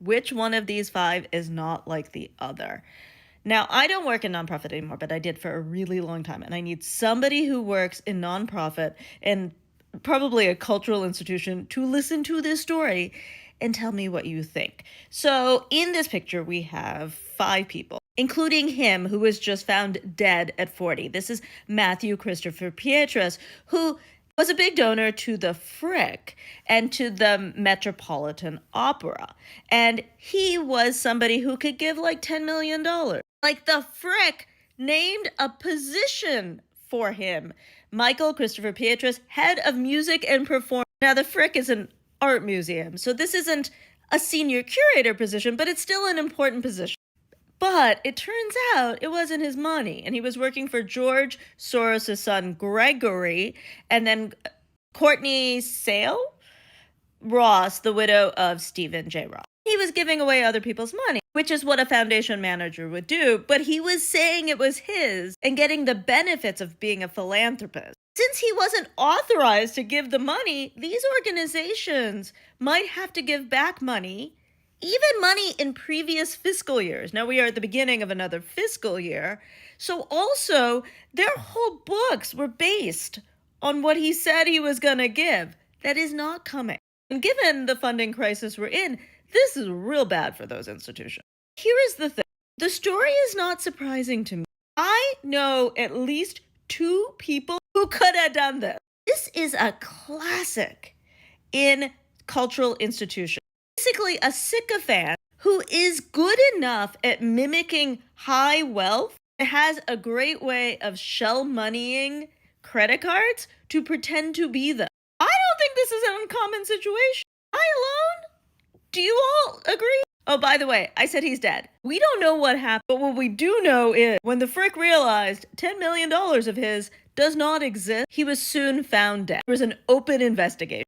Which one of these five is not like the other? Now, I don't work in nonprofit anymore, but I did for a really long time. And I need somebody who works in nonprofit and probably a cultural institution to listen to this story and tell me what you think. So in this picture, we have five people, including him who was just found dead at 40. This is Matthew Christopher Pietras, who was a big donor to the Frick and to the Metropolitan Opera. And he was somebody who could give like $10 million. Like the Frick named a position for him. Michael Christopher Pietras, head of music and performance. Now the Frick is an art museum, so this isn't a senior curator position, but it's still an important position. But it turns out it wasn't his money, and he was working for George Soros' son Gregory, and then Courtney Sale Ross, the widow of Stephen J. Ross. He was giving away other people's money, which is what a foundation manager would do, but he was saying it was his and getting the benefits of being a philanthropist. Since he wasn't authorized to give the money, these organizations might have to give back money, even money in previous fiscal years. Now we are at the beginning of another fiscal year. So also, their whole books were based on what he said he was going to give. That is not coming. And given the funding crisis we're in, this is real bad for those institutions. Here is the thing. The story is not surprising to me. I know at least two people who could have done this. This is a classic in cultural institutions. Basically, a sycophant who is good enough at mimicking high wealth and has a great way of shell moneying credit cards to pretend to be them. I don't think this is an uncommon situation. Am I alone? Do you all agree? Oh, by the way, I said he's dead. We don't know what happened, but what we do know is when the Frick realized $10 million of his does not exist, he was soon found dead. There was an open investigation.